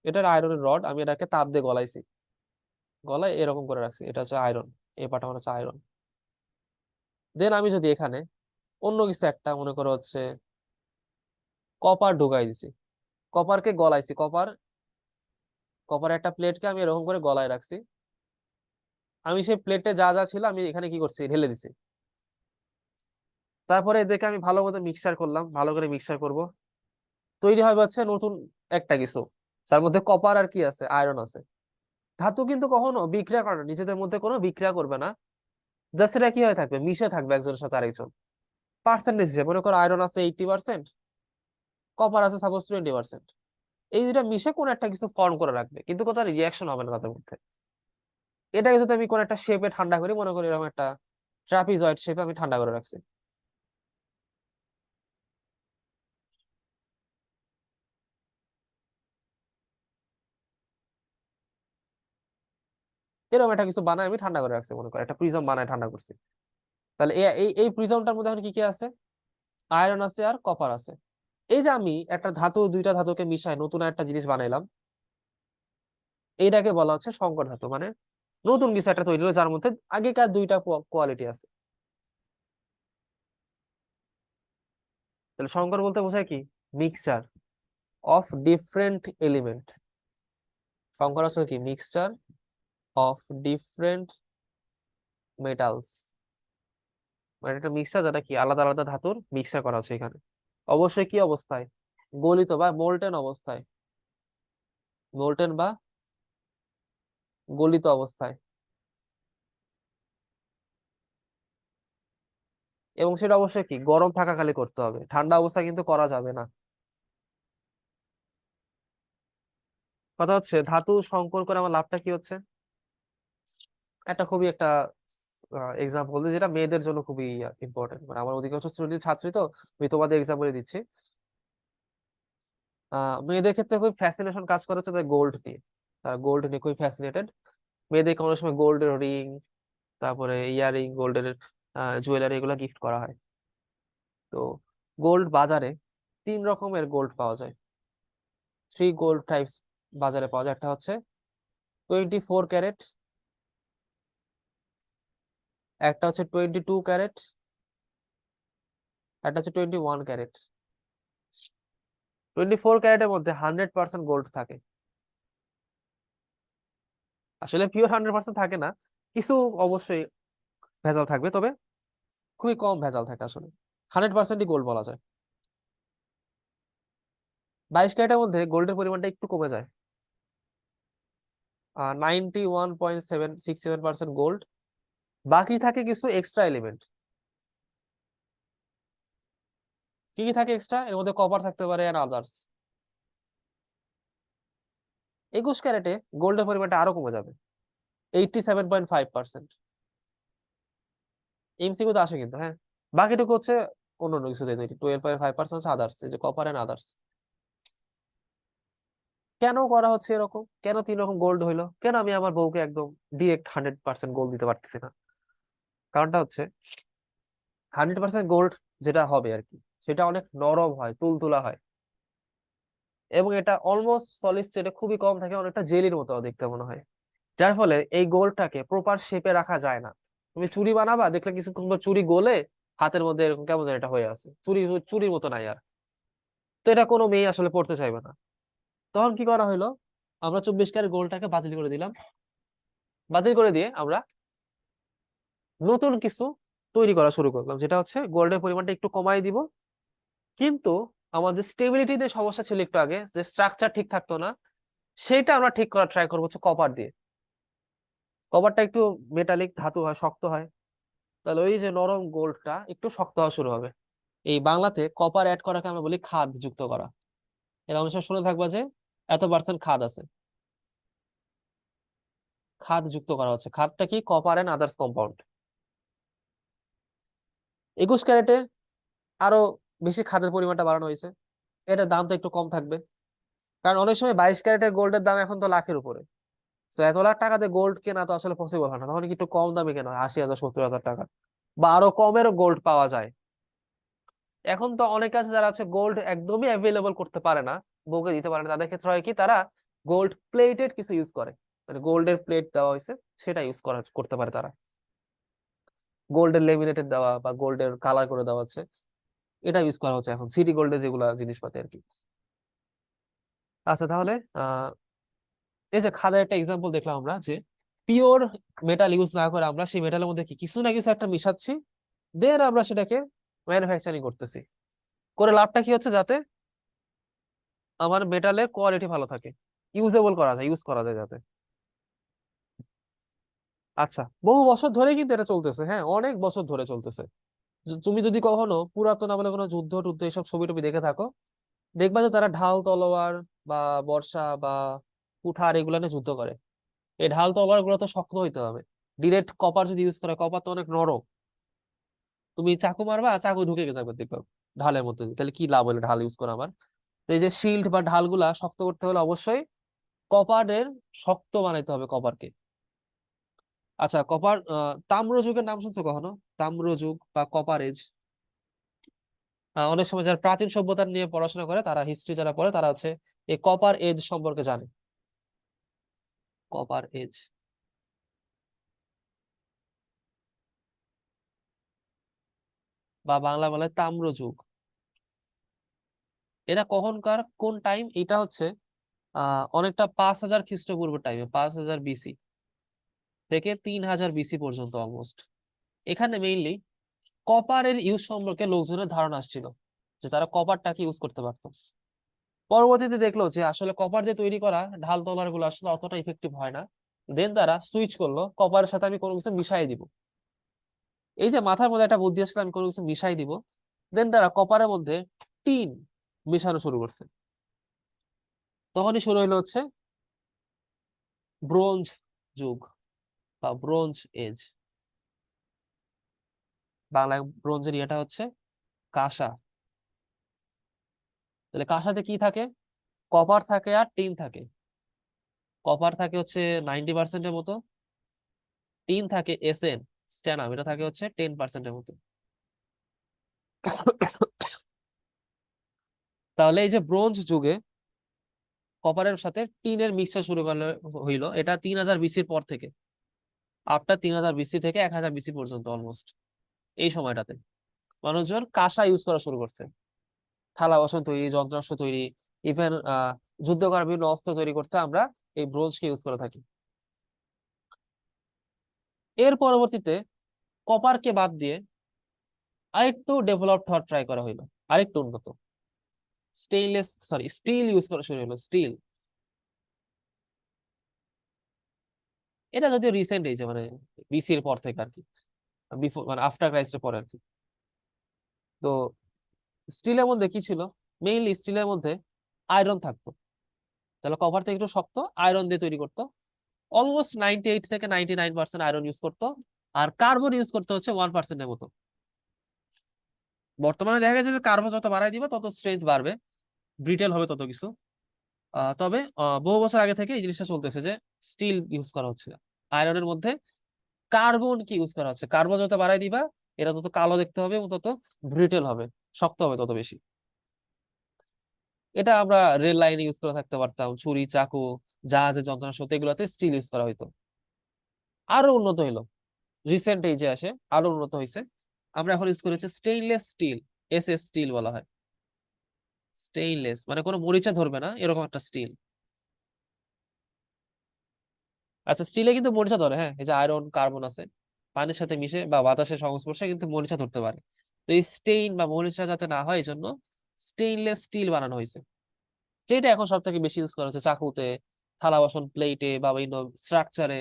এটার আয়রনের রড, আমি এটাকে তাপ দিয়ে গলাইছি, গলায় এরকম করে রাখছি, এটা হচ্ছে আয়রন। এই পাটা মানে হচ্ছে আয়রন। দেন আমি যদি এখানে অন্য কিছু একটা মনে করো হচ্ছে কপার ঢুকাই দিছি, কপারকে গলাইছি, কপার একটা প্লেটকে আমি এরকম করে গলায় রাখছি। আমি সেই প্লেটে যা যা ছিল আমি এখানে কি করছি, ঢেলে দিছি। তারপরে এদেরকে আমি ভালো মতো মিক্সচার করলাম, ভালো করে মিক্সচার করব। তৈরি হবে হচ্ছে নতুন একটা কিছু, যার মধ্যে কপার আর কি আছে, আয়রন আছে। ধাতু কিন্তু কখনো বিক্রিয়া করে না, নিজেদের মধ্যে কোনো বিক্রিয়া করবে না। জাস্ট এটা কি হয়ে থাকবে, মিশে থাকবে একজনের সাথে আরেকজন। পার্সেন্টেজ হিসেবে মনে করো আয়রন আছে 80%, কপার আছে সাপোজ 20%। এই দুটা মিশে কোন একটা কিছু ফর্ম করে রাখবে, কিন্তু কোথাও রিয়াকশন হবে না তাদের মধ্যে। এটাকে যদি আমি কোন একটা শেপে ঠান্ডা করি, মনে করি এরকম একটা ট্রাপিজয়েড শেপে আমি ঠান্ডা করে রাখছি, এরকম একটা কিছু বানায় আমি ঠান্ডা করে রাখছি, মনে করো একটা প্রিজম বানায় ঠান্ডা করছি। তাহলে এই এই এই প্রিজমটার মধ্যে এখন কি কি আছে? আয়রন আছে আর কপার আছে। এই যে আমি একটা ধাতু, দুইটা ধাতুকে মিশাই নতুন একটা জিনিস বানাইলাম, এইটাকে বলা হচ্ছে সংকর ধাতু। মানে নতুন কিছু একটা তৈরি হলো যার মধ্যে আগেকার দুইটা কোয়ালিটি আছে। তাহলে সংকর বলতে বোঝায় কি? Mixture of different element. সংকর আসলে কি? Mixture of different metals. মানে একটা মিক্সচার যেটা কি আলাদা আলাদা ধাতুর মিক্সচার করা হচ্ছে এখানে। অবশ্যই কি অবস্থায়? গলিত বা মোল্টেন অবস্থায়, মোল্টেন বা গলিত অবস্থায়। এবং সেটা অবশ্যই কি গরম থাকাকালে করতে হবে, ঠান্ডা অবস্থায় কিন্তু করা যাবে না। কথা হচ্ছে ধাতু সংকর করে আমার লাভটা কি হচ্ছে? একটা খুবই একটা এক্সাম্পল দিই যেটা মেয়েদের জন্য খুবই ইম্পর্টেন্ট, মানে আমার অধিকাংশ স্টুডেন্ট ছাত্রী তো, আমি তোমাদের এক্সাম্পল দিচ্ছি। মেয়েদের ক্ষেত্রে খুবই ফ্যাসিনেশন কাজ করে হচ্ছে গোল্ড নিয়ে। তারা গোল্ড নিয়ে খুবই ফ্যাসিনেটেড। মেয়েদেরকে অনেক সময় গোল্ডের রিং, তারপরে ইয়ারিং, গোল্ডের জুয়েলারি এগুলো গিফট করা হয়। তো গোল্ড বাজারে 3 রকমের গোল্ড পাওয়া যায়। 3 গোল্ড টাইপস বাজারে পাওয়া যায়। একটা হচ্ছে 24 ক্যারেট, একটা হচ্ছে 22 ক্যারেট, একটা হচ্ছে 21 ক্যারেট। 24 ক্যারেটের মধ্যে 100% গোল্ড থাকে। আসলে পিওর 100% থাকে না, কিছু অবশ্যই ভেজাল থাকবে, তবে খুবই কম ভেজাল থাকে আসলে। 100%ই গোল্ড বলা যায়। 22 ক্যারেটের মধ্যে গোল্ডের পরিমাণটা একটু কমে যায়, 91.767% গোল্ড। বাকি থাকে কিছু এক্সট্রা এলিমেন্ট। কি কি থাকে এক্সট্রা? এর মধ্যে কপার থাকতে পারে এন্ড আদার্স। 21 ক্যারেটে গোল্ডের পরিমাণটা আরো কমে যাবে, 87.5%। এমসিকিউ তো আসে কিন্তু, হ্যাঁ। বাকিটুকু হচ্ছে অন্য অন্য কিছু দিয়ে তৈরি, 12.5% হচ্ছে আদার্স, এই যে কপার এন্ড আদার্স। কেন করা হচ্ছে এরকম? কেন 3 রকম গোল্ড হইলো? কেন আমি আমার বউকে একদম ডিরেক্ট 100% গোল্ড দিতে পারতেছি না? কারণটা হচ্ছে 100% গোল্ড যেটা হবে আর কি, সেটা অনেক নরম হয়, তুলতুলা হয়, এবং এটা অলমোস্ট সলিড স্টেটে খুবই কম থাকে, অনেকটা জেলির মতো দেখতে মনে হয়। যার ফলে এই গোলটাকে প্রপার শেপে রাখা যায় না। তুমি চুড়ি বানাবা, দেখলে কিছুক্ষণ পর চুড়ি গলে হাতের মধ্যে এরকম কেমন যেন এটা হয়ে আছে, চুড়ির মতো নাই আর। তো এটা কোনো মেয়ে আসলে পড়তে চাইবে না। তখন কি করা হলো, আমরা 24 ক্যারেট গোলটাকে বাতিল করে দিলাম। বাতিল করে দিয়ে আমরা নতুন কিছু তৈরি করা শুরু করলাম, যেটা হচ্ছে গোল্ডের পরিমাণটা একটু কমাই দিব। কিন্তু আমাদের স্টেবিলিটিতে সমস্যা ছিল একটু আগে, যে স্ট্রাকচার ঠিক থাকতো না, সেটা আমরা ঠিক করার ট্রাই করবো হচ্ছে কপার দিয়ে। কপারটা একটু মেটালিক ধাতু হয়, শক্ত হয়, তাহলে ওই যে নরম গোল্ডটা একটু শক্ত হওয়া শুরু হবে। এই বাংলাতে কপার অ্যাড করাকে আমরা বলি খাদ যুক্ত করা। এরা অনেক সময় শুনে থাকবা যে এত% খাদ আছে, খাদ যুক্ত করা হচ্ছে। খাদটা কি? Copper and others compound. 21 ক্যারেটে আরো বেশি খাদের পরিমাণটা বাড়ানো হয়েছে। এটার দামটা একটু কম থাকবে, কারণ অনেক সময় 22 ক্যারেটের গোল্ডের দাম এখন তো লাখের উপরে। তো এত লাখ টাকাতে গোল্ড কেনা তো আসলে পসিবল হয় না, তখন কি একটু কম দামে কেনা হয়, 80,000 70,000 টাকা, বা আরো কমেরও গোল্ড পাওয়া যায়। এখন তো অনেক আছে যারা আছে গোল্ড একদমই অ্যাভেলেবল করতে পারে না, বউকে দিতে পারে না, তাদের ক্ষেত্রে হয় কি, তারা গোল্ড প্লেটেড কিছু ইউজ করে, মানে গোল্ডের প্লেট দেওয়া হয়েছে সেটা ইউজ করতে পারে তারা। গোল্ডের লেমিনেটেড দেওয়া বা গোল্ডের কালার করে দেওয়া হচ্ছে, এটা ইউজ করা হচ্ছে এখন সিটি গোল্ডের যেগুলা জিনিসপাতি আর কি। আচ্ছা তাহলে এই যে খাদের একটা এক্সাম্পল দেখলাম আমরা, যে পিওর মেটাল ইউজ না করে আমরা সেই মেটালের মধ্যে কি কিছু না কিছু একটা মিশাচ্ছি, দেন আমরা সেটাকে ম্যানুফ্যাকচারিং করতেছি। করে লাভটা কি হচ্ছে, যাতে আমার মেটালের কোয়ালিটি ভালো থাকে, ইউজেবল করা যায়, ইউজ করা যায় যাতে। আচ্ছা, বহু বছর ধরে কিন্তু এটা চলতেছে, হ্যাঁ, অনেক বছর ধরে চলতেছে। তুমি যদি কখনো পুরাতন আমলে কোনো যুদ্ধ টুদ্ধ এইসব ছবি টবি দেখে থাকো, দেখবা যে তারা ঢাল তলোয়ার বা বর্ষা বা কুঠার এগুলো নিয়ে যুদ্ধ করে। এই ঢাল তলোয়ার গুলো তো শক্ত হইতে হবে। ডিরেক্ট কপার যদি ইউজ করে, কপার তো অনেক নরম, তুমি চাকু মারবা, চাকু ঢুকে গেছে একবার দেখবা ঢালের মধ্যে দিয়ে। তাহলে কি লাভ হলো ঢাল ইউজ করা আমার? তো এই যে শিল্ড বা ঢালগুলা শক্ত করতে হলে অবশ্যই কপারের শক্ত বানাইতে হবে কপারকে। আচ্ছা, কপার তাম্র যুগের নাম শুনছো কখনো? তাম্র যুগ বা কপার এজ। অনেক সময় যারা প্রাচীন সভ্যতা নিয়ে পড়াশোনা করে, তারা হিস্ট্রি যারা পড়ে, তারা হচ্ছে এই কপার এজ সম্পর্কে জানে। কপার এজ বা বাংলা বলে তাম্র যুগ। এটা কখনকার কোন টাইম? এটা হচ্ছে অনেকটা 5,000 খ্রিস্টপূর্ব টাইমে, 5,000 BC থেকে 3,000 BC পর্যন্ত অলমোস্ট। এখানে মেইনলি কপারের ইউজ সম্পর্কে লোকজনের ধারণা আসছিল, যে তারা কপারটাকে ইউজ করতে পারতো। পরবর্তীতে দেখলো যে আসলে কপার দিয়ে তৈরি করা ঢাল তলোয়ার গুলো আসলে অতটা ইফেক্টিভ হয় না। দেন তারা সুইচ করলো, কপারের সাথে আমি কোনো কিছু মিশাই দিব। এই যে মাথার মধ্যে একটা বুদ্ধি আসলে আমি কোনো কিছু মিশাই দিব, দেন তারা কপারের মধ্যে টিন মিশানো শুরু করছে। তখনই শুরু হলো হচ্ছে ব্রোঞ্জ যুগ বা ব্রোঞ্জ এজ। বাংলায় ব্রোঞ্জের ইয়েটা হচ্ছে কাঁসা। তাহলে কাঁসাতে কি থাকে? কপার থাকে আর টিন থাকে। কপার থাকে হচ্ছে 90%-এর মতো, টিন থাকে এসএন স্ট্যানাম, এটা থাকে হচ্ছে 10%-এর মতো। তাহলে এই যে ব্রোঞ্জ যুগে কপারের সাথে টিনের মিক্সচার শুরু করলে হইলো, এটা 3000 বিসির পর থেকে, আফটার 3000 বিসি থেকে 1000 বিসি পর্যন্ত অলমোস্ট এই সময়টাতে মানুষজন কাঁসা ইউজ করা শুরু করছে। থালা বাসন তৈরি, যন্ত্রাংশ তৈরি, ইভেন যুদ্ধ করার বিভিন্ন অস্ত্র তৈরি করতে আমরা এই ব্রোঞ্জকে ইউজ করে থাকি। এর পরবর্তীতে কপারকে বাদ দিয়ে আরেকটু ডেভেলপড হওয়ার ট্রাই করা হইলো, আরেকটু উন্নত, স্টিল ইউজ করা শুরু হলো, স্টিল। এটা যদিও রিসেন্ট এই যে মানে বিসির পর থেকে আর কি, বিফোর মানে আফটার ক্রাইস্টের পরে আর কি। তো স্টিলের মধ্যে কি ছিল? মেইনলি স্টিলের মধ্যে আয়রন থাকতো। তাহলে কভার থেকে একটু শক্ত, আয়রন দিয়ে তৈরি করতো। অলমোস্ট 98 থেকে 99% আয়রন ইউজ করতো, আর কার্বন ইউজ করতে হচ্ছে 1%-এর মতো। বর্তমানে দেখা গেছে যে কার্বন যত বাড়াই দিবে তত স্ট্রেংথ বাড়বে, ব্রিটেল হবে তত কিছু। তবে বহু বছর আগে থেকে এই জিনিসটা চলতেছে যে স্টিল ইউজ করা হচ্ছে, আয়রনের মধ্যে কার্বন কি ইউজ করা হচ্ছে। কার্বন যত বাড়াই দিবা এটা তত কালো দেখতে হবে এবং তত ব্রিটেল হবে, শক্ত হবে তত বেশি। এটা আমরা রেল লাইনে ইউজ করে থাকতে পারতাম, ছুরি চাকু জাহাজের যন্ত্রাংশ এগুলোতে স্টিল ইউজ করা হইতো। আরো উন্নত হইলো রিসেন্ট এই যে আসে, আরো উন্নত হয়েছে। আমরা এখন ইউজ করেছি স্টেইনলেস স্টিল, এসএস স্টিল বলা হয়। স্টেইনলেস মানে কোনো মরিচা ধরবে না এরকম একটা স্টিল। আচ্ছা, স্টিলে কিন্তু মরিচা ধরে, হ্যাঁ, এই যে আয়রন কার্বন আছে, পানির সাথে মিশে বা বাতাসের সংস্পর্শে কিন্তু মরিচা ধরতে পারে। তো এই স্টেইন বা মরিচা যাতে না হয় এই জন্য স্টেইনলেস স্টিল বানানো হয়েছে, যেটা এখন সব থেকে বেশি ইউজ করা হচ্ছে চাকুতে, থালা বাসন প্লেটে বা বিভিন্ন স্ট্রাকচারে,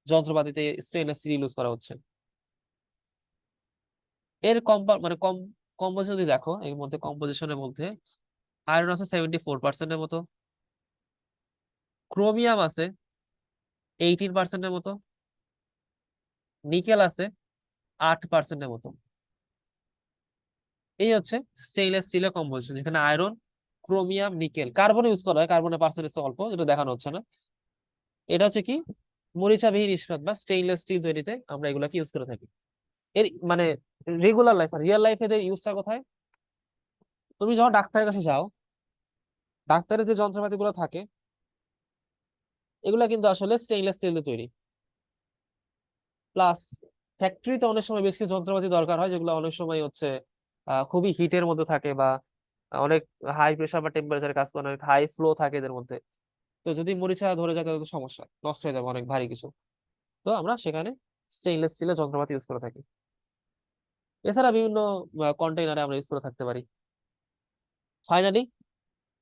যন্ত্রপাতিতে স্টেইনলেস স্টিল ইউজ করা হচ্ছে। এর মানে কম্পোজিশন যদি দেখো, এর মধ্যে কম্পোজিশনের মধ্যে আয়রন আছে 74%-এর মতো, ক্রোমিয়াম আছে 18%-এর মতো, নিকেল আছে 8%-এর মতো। এই হচ্ছে স্টেইনলেস স্টিলের কম্পোজিশন, যেখানে iron, chromium, nickel, carbon use করা হয়, কার্বনের পার্সেন্টেজ অল্প, যেটা দেখানো হচ্ছে না। এটা হচ্ছে কি মরিচাবিহীন ইস্পাত বা স্টেইনলেস স্টিল তৈরিতে আমরা এগুলাকে ইউজ করে থাকি। এর মানে রেগুলার লাইফ আর রিয়েল লাইফে এদের ইউজটা কোথায়? তুমি যখন ডাক্তারের কাছে যাও, ডাক্তারের যে যন্ত্রপাতি গুলো থাকে এগুলা কিন্তু আসলে স্টেইনলেস স্টিল দিয়ে তৈরি। প্লাস ফ্যাক্টরিতে অনেক সময় বেশ কিছু যন্ত্রপাতি দরকার হয় যেগুলো অনেক সময় হচ্ছে খুবই হিটের মধ্যে থাকে, বা অনেক হাই প্রেশার বা টেম্পারেচারে কাজ করে, অনেক হাই ফ্লো থাকে এদের মধ্যে। তো যদি মরিচা ধরে যায় তাহলে তো সমস্যা, নষ্ট হয়ে যাবে অনেক ভারী কিছু। তো আমরা সেখানে স্টেইনলেস স্টিলের যন্ত্রপাতি ইউজ করে থাকি। এছাড়া বিভিন্ন কন্টেইনারে আমরা ইউজ করে থাকতে পারি। ফাইনালি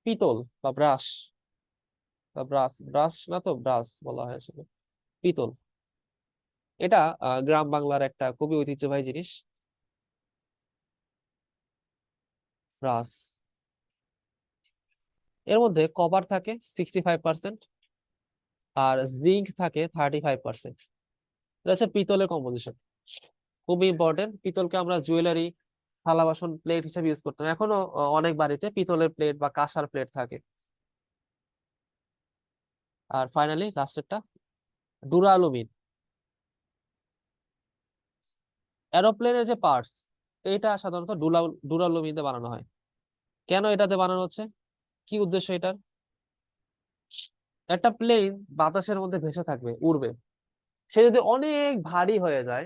পিতল বা ব্রাশ, বা ব্রাশ, ব্রাশ না তো ব্রাশ বলা হয় আসলে, পিতল। এটা গ্রাম বাংলার একটা খুবই ঐতিহ্যবাহী জিনিস, ব্রাশ। এর মধ্যে কপার থাকে 65%, আর জিঙ্ক থাকে 35%। এটা হচ্ছে পিতলের কম্পোজিশন, খুবই ইম্পর্টেন্ট। পিতলকে আমরা জুয়েলারি, থালা বাসন প্লেট হিসেবে ইউজ করতাম, এখনো অনেক বাড়িতে পিতলের প্লেট বা কাঁসার প্লেট থাকে। আর ফাইনালি লাস্টেরটা ডুরালুমিন, এরোপ্লেনের যে পার্টস, এটা সাধারণত ডুরালুমিন দিয়ে বানানো হয়। কেন এটাতে বানানো হচ্ছে, কি উদ্দেশ্য এটার? একটা প্লেন বাতাসের মধ্যে ভেসে থাকবে, উড়বে, সে যদি অনেক ভারী হয়ে যায়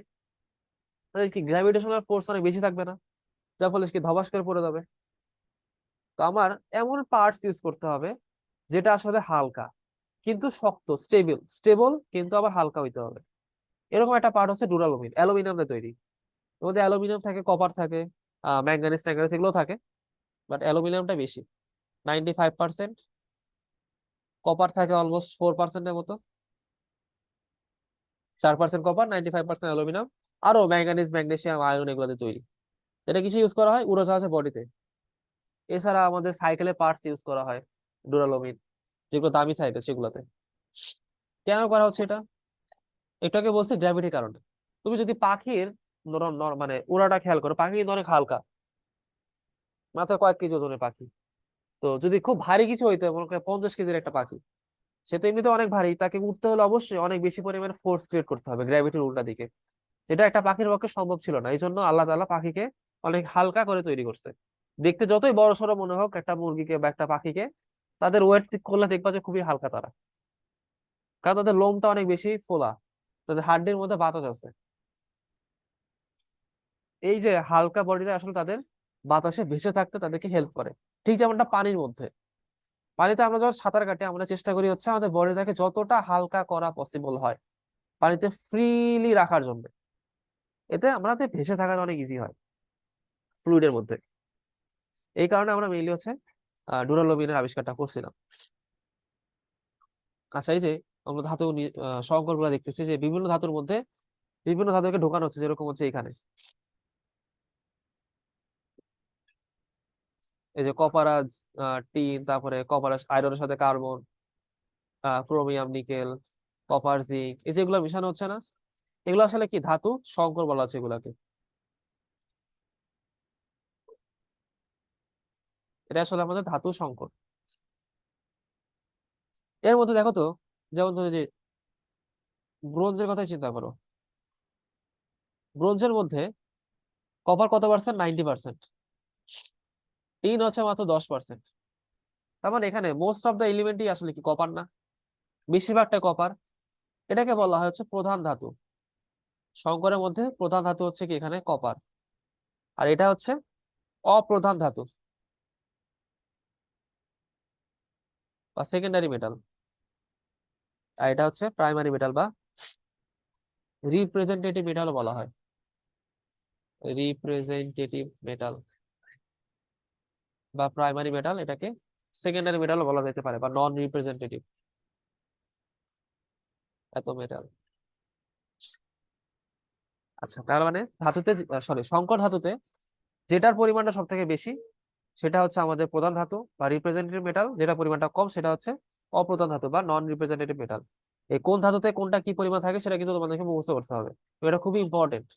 তাহলে কি গ্র্যাভিটেশনাল ফোর্স অনেক বেশি থাকবে না, যার ফলে সে কি ধবাস করে পড়ে যাবে। তো আমার এমন পার্টস ইউজ করতে হবে যেটা আসলে হালকা কিন্তু শক্ত, স্টেবল স্টেবল কিন্তু আবার হালকা হইতে হবে। এরকম একটা পার্ট হচ্ছে ডুরালুমিন, অ্যালুমিনিয়াম দিয়ে তৈরি। এর মধ্যে অ্যালুমিনিয়াম থাকে, কপার থাকে, ম্যাঙ্গানিজ ট্যাঙ্গানিজ এগুলো থাকে, বাট অ্যালুমিনিয়ামটা বেশি, 95%। কপার থাকে অলমোস্ট 4%-এর মতো, 4% কপার, 95% অ্যালুমিনিয়াম। আরো ম্যাঙ্গানিজ, ম্যাগনেসিয়াম, আয়রন এগুলোতে তৈরি। এটা কিছু ইউজ করা হয় উড়োজাহাজের বডিতে। এছাড়া আমাদের সাইকেলের পার্টস ইউজ করা হয় ডুরালুমিন, যেগুলো দামি সাইকেল সেগুলোতে। কেন করা হচ্ছে এটা? এটাকে বলছে গ্র্যাভিটির কারণে। তুমি যদি পাখির মানে ওড়াটা খেয়াল করো, পাখি কিন্তু অনেক হালকা, মাত্র কয়েক কেজি ওজনের পাখি। তো যদি খুব ভারী কিছু হইতো, মনে করে 50 কেজির একটা পাখি, সে তো এমনিতে অনেক ভারী, তাকে উঠতে হলে অবশ্যই অনেক বেশি পরিমাণে ফোর্স ক্রিয়েট করতে হবে গ্র্যাভিটির উল্টা দিকে। এটা একটা পাখির পক্ষে সম্ভব ছিল না, এই জন্য আল্লাহ তাআলা পাখিকে অনেক হালকা করে তৈরি করছে। দেখতে যতই বড় সড়ো মনে হোক একটা মুরগিকে বা একটা পাখিকে, তাদের ওয়েট করলে দেখবা যে খুবই হালকা তারা, কারণ তাদের লোমটা অনেক বেশি ফোলা, তাদের হাড্ডির মধ্যে বাতাস আছে। এই যে হালকা বডিটা আসলে তাদের বাতাসে ভেসে থাকতে তাদেরকে হেল্প করে। ঠিক যেমনটা পানির মধ্যে, পানিতে আমরা যখন সাঁতার কাটি আমরা চেষ্টা করি হচ্ছে আমাদের বডিটাকে যতটা হালকা করা পসিবল হয়, পানিতে ফ্রিলি রাখার জন্য। এতে আমাদের ভেসে থাকাটা অনেক ইজি হয় ফ্লুইডের মধ্যে। এই কারণে আমরা মেইনলি হচ্ছে ডুরালোবিনের আবিষ্কারটা করছিলাম। আচ্ছা, এই যে আমরা সংকর গুলা দেখতেছি যে বিভিন্ন ধাতুর মধ্যে বিভিন্ন ধাতুকে ঢোকানো হচ্ছে, যেরকম হচ্ছে এখানে এই যে কপারাজ, টিন, তারপরে কপারাস আয়রনের সাথে carbon, chromium, nickel, copper, zinc, এই যেগুলো মিশানো হচ্ছে না, এগুলো আসলে কি ধাতু সংকর বলা হচ্ছে এগুলাকে। এটা আসলে আমাদের ধাতু সংকর। এর মধ্যে দেখো তো, যেমন তুমি যে ব্রোঞ্জের কথাই চিন্তা করো, ব্রোঞ্জের মধ্যে কপার কত পার্সেন্ট? 90%। টিন হচ্ছে মাত্র 10%। তার মানে এখানে মোস্ট অফ দ্য এলিমেন্টই আসলে কি কপার না, বেশিরভাগটা কপার। এটাকে বলা হয় হচ্ছে প্রধান ধাতু। সংকরের মধ্যে প্রধান ধাতু হচ্ছে কি এখানে কপার, আর এটা হচ্ছে অপ্রধান ধাতু বা সেকেন্ডারি মেটাল, আর এটা হচ্ছে প্রাইমারি মেটাল বা রিপ্রেজেন্টেটিভ মেটাল বলা হয়। রিপ্রেজেন্টেটিভ মেটাল বা প্রাইমারি মেটাল, এটাকে সেকেন্ডারি মেটাল বলা যেতে পারে, বা নন রিপ্রেজেন্টেটিভ এত মেটাল। আচ্ছা, তার মানে ধাতুতে, সরি, সংকর ধাতুতে যেটার পরিমাণটা সব থেকে বেশি সেটা হচ্ছে আমাদের প্রধান ধাতু বা রিপ্রেজেন্টেটিভ মেটাল, যেটা পরিমাণটা কম সেটা হচ্ছে অপ্রধান ধাতু বা নন রিপ্রেজেন্টেটিভ মেটাল। এই কোন ধাতুতে কোনটা কি পরিমাণ থাকে সেটা কিন্তু তোমাদেরকে মুখস্থ করতে হবে, তো এটা খুবই ইম্পর্টেন্ট।